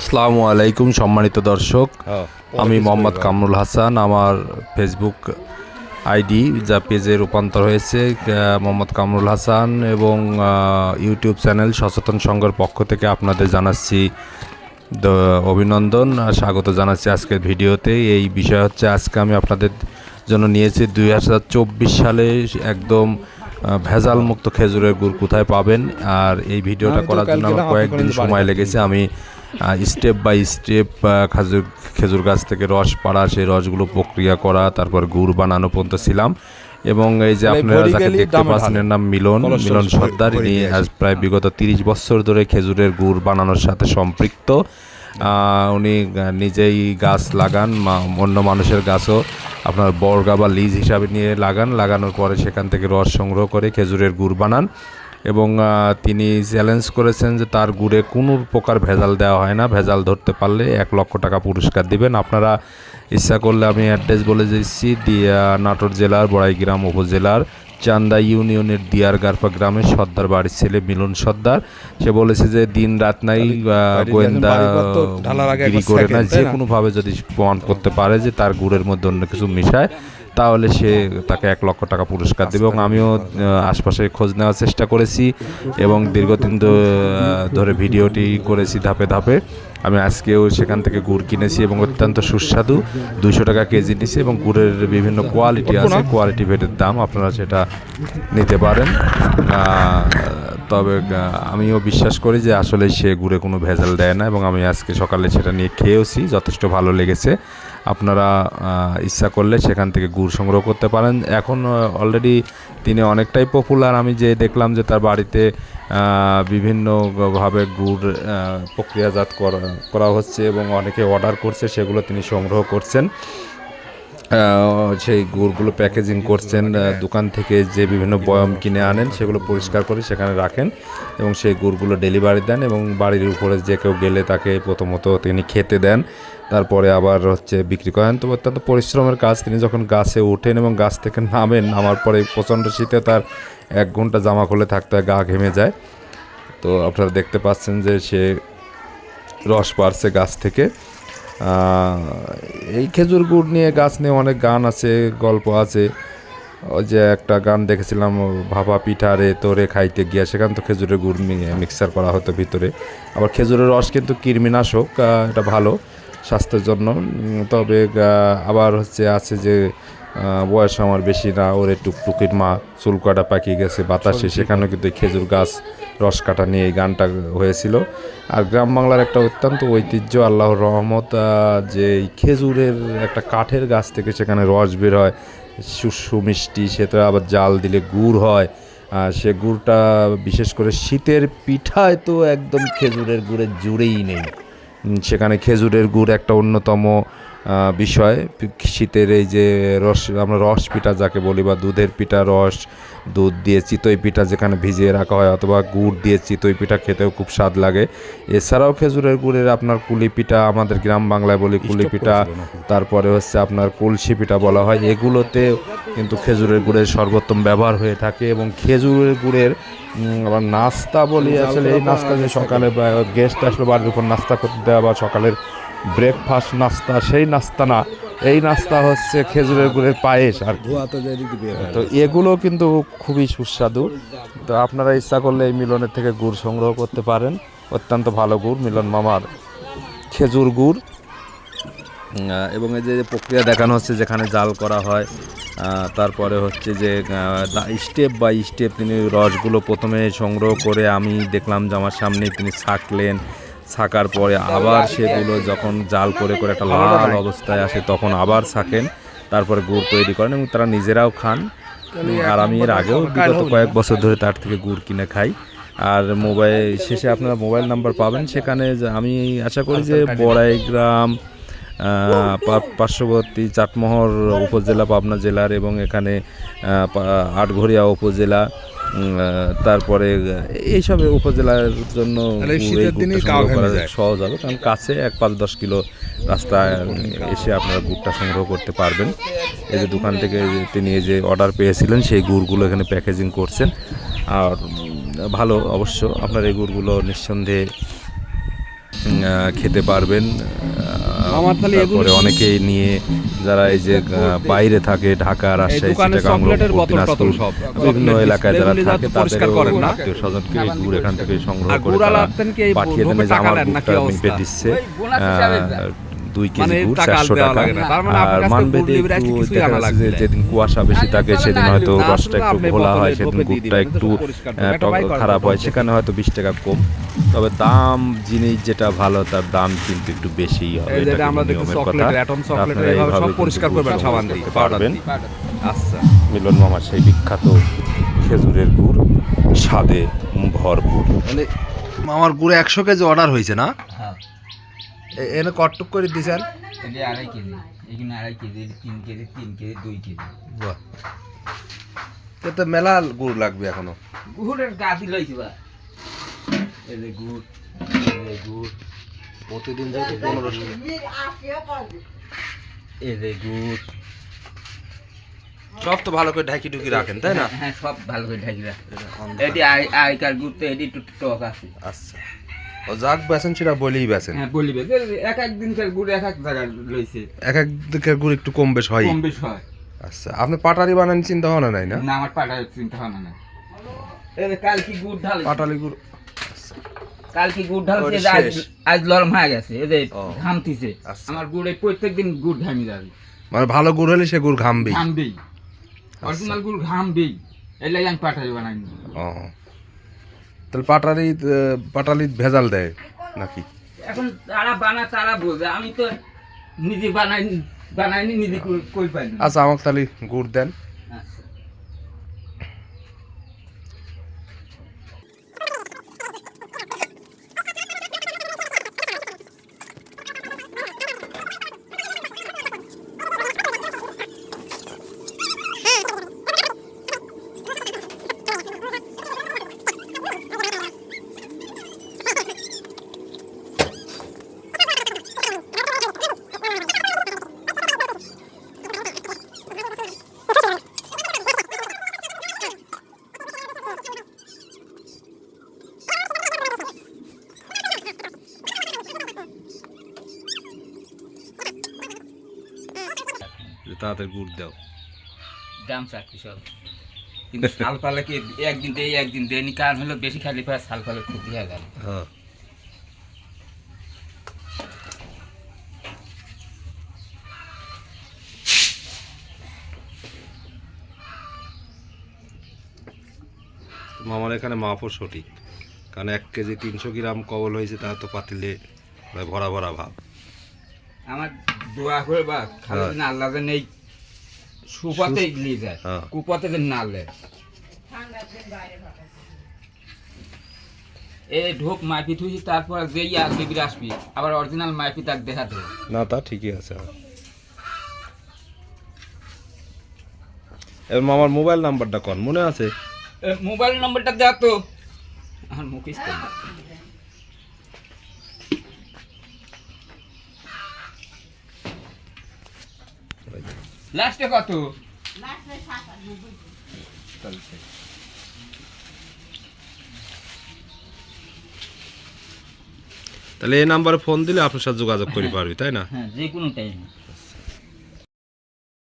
আসসালামু আলাইকুম সম্মানিত দর্শক, আমি মোহাম্মদ কামরুল হাসান। আমার ফেসবুক আইডি যা পেজে রূপান্তর হয়েছে মোহাম্মদ কামরুল হাসান, এবং ইউটিউব চ্যানেল সচেতন সংঘের পক্ষ থেকে আপনাদের জানাচ্ছি অভিনন্দন আর স্বাগত জানাচ্ছি আজকের ভিডিওতে। এই বিষয় হচ্ছে, আজকে আমি আপনাদের জন্য নিয়েছি 2024 সালে একদম ভেজাল মুক্ত খেজুরের গুড় কোথায় পাবেন। আর এই ভিডিওটা করার জন্য আমার কয়েকদিন সময় লেগেছে। আমি স্টেপ বাই স্টেপ খেজুর গাছ থেকে রস পাড়া, সেই রসগুলো প্রক্রিয়া করা, তারপর গুড় বানানো পর্যন্ত ছিলাম। এবং এই যে আপনারা যাকে দেখতে পাচ্ছেন, এর নাম মিলন সর্দার। ইনি আজ প্রায় বিগত 30 বছর ধরে খেজুরের গুড় বানানোর সাথে সম্পৃক্ত। উনি নিজেই গাছ লাগান, অন্য মানুষের গাছও আপনার বর্গা বা লিজ হিসাবে নিয়ে লাগানোর পরে সেখান থেকে রস সংগ্রহ করে খেজুরের গুড় বানান। এবং তিনি চ্যালেঞ্জ করেছেন যে তার গুড়ে কোনো প্রকার ভেজাল দেওয়া হয় না, ভেজাল ধরতে পারলে 1 লক্ষ টাকা পুরস্কার দিবেন। আপনারা ইচ্ছা করলে আমি অ্যাড্রেস বলে দিচ্ছি, নাটোর জেলার বড়াইগ্রাম উপজেলার চান্দা ইউনিয়নের দিয়ারগারপা গ্রামের সর্দার বাড়ির ছেলে মিলন সর্দার। সে বলেছে যে দিন রাত নাই গোয়েন্দা গিরি করে না, যে কোনোভাবে যদি প্রমাণ করতে পারে যে তার গুড়ের মধ্যে অন্য কিছু মিশায়, তাহলে তাকে 1 লক্ষ টাকা পুরস্কার দেবে। এবং আমিও আশপাশে খোঁজ নেওয়ার চেষ্টা করেছি এবং দীর্ঘদিন ধরে ভিডিওটি করেছি ধাপে ধাপে। আমি আজকেও সেখান থেকে গুড় কিনেছি এবং অত্যন্ত সুস্বাদু, 200 টাকা কেজি নিছি। এবং গুড়ের বিভিন্ন কোয়ালিটি আছে, কোয়ালিটি ভেদের দাম, আপনারা সেটা নিতে পারেন। তবে আমিও বিশ্বাস করি যে আসলে সে গুড়ে কোনো ভেজাল দেয় না, এবং আমি আজকে সকালে সেটা নিয়ে খেয়েওছি, যথেষ্ট ভালো লেগেছে। আপনারা ইচ্ছা করলে সেখান থেকে গুড় সংগ্রহ করতে পারেন। এখন অলরেডি তিনি অনেকটাই পপুলার। আমি যে দেখলাম যে তার বাড়িতে বিভিন্নভাবে গুড় প্রক্রিয়াজাত করা হচ্ছে এবং অনেকে অর্ডার করছে, সেগুলো তিনি সংগ্রহ করছেন। সেই গুড়গুলো প্যাকেজিং করছেন, দোকান থেকে যে বিভিন্ন বয়ম কিনে আনেন সেগুলো পরিষ্কার করে সেখানে রাখেন এবং সেই গুড়গুলো ডেলিভারি দেন। এবং বাড়ির উপরে যে কেউ গেলে তাকে প্রথমত তিনি খেতে দেন, তারপরে আবার বিক্রি করেন। তো অত্যন্ত পরিশ্রমের কাজ। তিনি যখন গাছে ওঠেন এবং গাছ থেকে নামার পরে প্রচণ্ড শীতে তার 1 ঘন্টা জামা খুলে থাকতে হয়, গা ঘেমে যায়। তো আপনারা দেখতে পাচ্ছেন যে সে রস পাড়ছে গাছ থেকে। এই খেজুর গুড় নিয়ে, গাছ নিয়ে অনেক গান আছে, গল্প আছে। ওই যে একটা গান দেখেছিলাম, ভাপা পিঠা রে তোরে খাইতে গিয়া, সেখান তো খেজুরের গুড় মিক্সার করা হতো ভিতরে। আবার খেজুরের রস কিন্তু কৃমিনাশক, এটা ভালো স্বাস্থ্যের জন্য। তবে আবার আছে যে বয়স আমার বেশি না, ওরে টুকটুকির মা চুল কাটা পাকিয়ে গেছে বাতাসে, সেখানেও কিন্তু খেজুর গাছ রস কাটা নিয়ে এই গানটা হয়েছিল। আর গ্রাম বাংলার একটা অত্যন্ত ঐতিহ্য, আল্লাহর রহমত, যে খেজুরের একটা কাঠের গাছ থেকে সেখানে রস বের হয়, সুমিষ্টি, সেটা আবার জাল দিলে গুড় হয়। সে গুড়টা বিশেষ করে শীতের পিঠায় তো একদম খেজুরের গুড়ের জুড়েই নেই। সেখানে খেজুরের গুড় একটা অন্যতম বিষয়। শীতের এই যে আমরা রস পিঠা যাকে বলি, বা দুধের পিঠা, দুধ দিয়ে চিতই পিঠা যেখানে ভিজিয়ে রাখা হয়, অথবা গুড় দিয়ে চিতই পিঠা খেতেও খুব স্বাদ লাগে। এছাড়াও খেজুরের গুড়ের আপনার কুলি পিঠা, আমাদের গ্রাম বাংলায় বলি কুলি পিঠা, তারপরে আপনার কলসি পিঠা বলা হয়। এগুলোতে কিন্তু খেজুরের গুড়ের সর্বোত্তম ব্যবহার হয়ে থাকে। এবং খেজুরের গুড়ের আবার নাস্তা বলি, আসলে এই নাস্তা যে সকালে গেস্ট আসলে বাড়ির উপর নাস্তা করতে দেওয়া, বা সকালের ব্রেকফাস্ট নাস্তা, সেই নাস্তা না, এই নাস্তা খেজুরের গুড়ের পায়েস আর কি। তো এগুলো কিন্তু খুবই সুস্বাদু। তো আপনারা ইচ্ছা করলে এই মিলনের থেকে গুড় সংগ্রহ করতে পারেন, অত্যন্ত ভালো গুড়, মিলন মামার খেজুর গুড়। এবং এই যে প্রক্রিয়া দেখানো হচ্ছে যেখানে জাল করা হয়, তারপরে যে স্টেপ বাই স্টেপ তিনি রসগুলো প্রথমে সংগ্রহ করে, আমি দেখলাম যে আমার সামনে তিনি ছাকার পরে আবার সেগুলো যখন জাল করে একটা লাল অবস্থায় আসে, তখন আবার ছাকেন, তারপরে গুড় তৈরি করেন এবং তারা নিজেরাও খান। আর আমি এর আগেও বিগত কয়েক বছর ধরে তার থেকে গুড় কিনে খাই। আর শেষে আপনারা মোবাইল নাম্বার পাবেন সেখানে। আমি আশা করি যে বড়াইগ্রাম পার্শ্ববর্তী চাটমোহর উপজেলা পাবনা জেলার, এবং এখানে আটঘরিয়া উপজেলা, তারপরে এইসব উপজেলার জন্য সহজ হবে, কারণ কাছে 5-10 কিলো রাস্তা এসে আপনারা গুড়টা সংগ্রহ করতে পারবেন। এই যে দোকান থেকে তিনি যে অর্ডার পেয়েছিলেন, সেই গুড়গুলো এখানে প্যাকেজিং করছেন। আর ভালো, অবশ্য আপনার এই গুড়গুলো নিঃসন্দেহে খেতে পারবেন। আমার তাহলে তারপরে অনেকেই নিয়ে যারা এই যে বাইরে থাকে, ঢাকা, রাজশাহী, চিটাগাং, দিনাজপুর বিভিন্ন এলাকায় যারা থাকে তাদেরও আত্মীয় স্বজনকে এই গুড় এখান থেকে সংগ্রহ করে তারা পাঠিয়ে দেন। যে আমার গুড়টা মেপে দিচ্ছে 2 কেজি গুড় 400 টাকা। আর মানবেদে একটু দেখা যাচ্ছে যে যেদিন কুয়াশা বেশি থাকে সেদিন হয়তো রসটা একটু ঘোলা হয়, সেদিন গুড়টা একটু খারাপ হয়, সেখানে হয়তো 20 টাকা কম। তবে দাম জিনিস যেটা ভালো তার দাম কিন্তু একটু বেশিই হবে, এটা নিয়মের কথা। আপনারা এইভাবে পরিষ্কার করবেন, সাবান দিয়ে পারবেন। আচ্ছা, মিলন মামার সেই বিখ্যাত খেজুরের গুড় স্বাদে ভরপুর। মানে মামার গুড় 100 কেজি অর্ডার হয়েছে না? হ্যাঁ, এনে কটটুক করে দিছেন? এটা 2.5 কেজি, এখানে 2.5 কেজি, 3 কেজি, 3 কেজি, 2 কেজি। বাহ, তো মেলা গুড় লাগবে এখনো। গুড়ের গাছি লইছি বা, এই যে গুড়, এই গুড়, প্রতিদিন যেহেতু 1500। এই যে গুড়, সব তো ভালো করে ঢাকি ঢুকি রাখেন, তাই না? হ্যাঁ, সব ভালো করে ঢাকি রাখি। এটি আগেকার গুড় তো এটি একটু টক আছে। আচ্ছা, ও যাক বেছেন সেটা বলেই বেছেন। হ্যাঁ, বলিবে এক এক দিনকার গুড় এক এক জায়গায় লইছে, এক এক দিকের গুড় একটু কম বেশ হয়। কম বেশ হয়। আচ্ছা, আপনি পাটারি বানান চিন্তা ভাবনা নাই না? না, আমার পাটার চিন্তা ভাবনা নাই। এই যে কাল কি গুড় ঢাল, পাটালি গুড় কাল কি গুড় ঢালছে, ওটা যে শেষ। আজ লরম হয়ে গেছে, এই যে ও। ঘামতিছে। আচ্ছা। আমার গুড়ে প্রত্যেকদিন গুড় ঘামি যাবে, মানে ভালো গুড় হলে সে গুড় ঘামবেই। ঘামবেই, অরিজিনাল গুড় ঘামবেই। এই লাগে আমি পাটারি বানাই। ও, তাহলে পাটালি ভেজাল দেয় নাকি? এখন তারা বানায় তারা বোঝে, আমি তো নিজে বানাইনি নিজে কই পাই না। আচ্ছা, আমাকে তাহলে গুড় দেন। আচ্ছা। তাড়াতাড়ি গুড় দাও। দাম চাকরি সব, কিন্তু শাল পালাকে একদিন দেয়নি, কারণ হলো বেশি খালি পরে শাল পালে ক্ষতি হয়ে গেল। হ্যাঁ, মামার এখানে মাপও সঠিক, কারণ 1 কেজি 300 গ্রাম কবল হয়েছে, তা তো পাতিলে প্রায় ভরা ভরা ভাব। আমার দোয়া করে বা খালি হ্যাঁ। যেন আল্লাহ যেন এই সুপথে নিয়ে যায়, হ্যাঁ। কুপথে যেন না লে। এই ঢোক মাইপি থুইছি, তারপর যেই আসবি আসবি আবার অরিজিনাল মাইপি তাক দেখাতে হবে। না, তা ঠিকই আছে। এবার মামার মোবাইল নাম্বারটা কোন মনে আছে? মোবাইল নম্বরটা দেওয়া তো আমার মুখেই তো না। লাস্টে কত? তাহলে এই নাম্বারে ফোন দিলে আপনার সাথে যোগাযোগ করে পারবি, তাই না? হ্যাঁ, যে কোনো টাইম।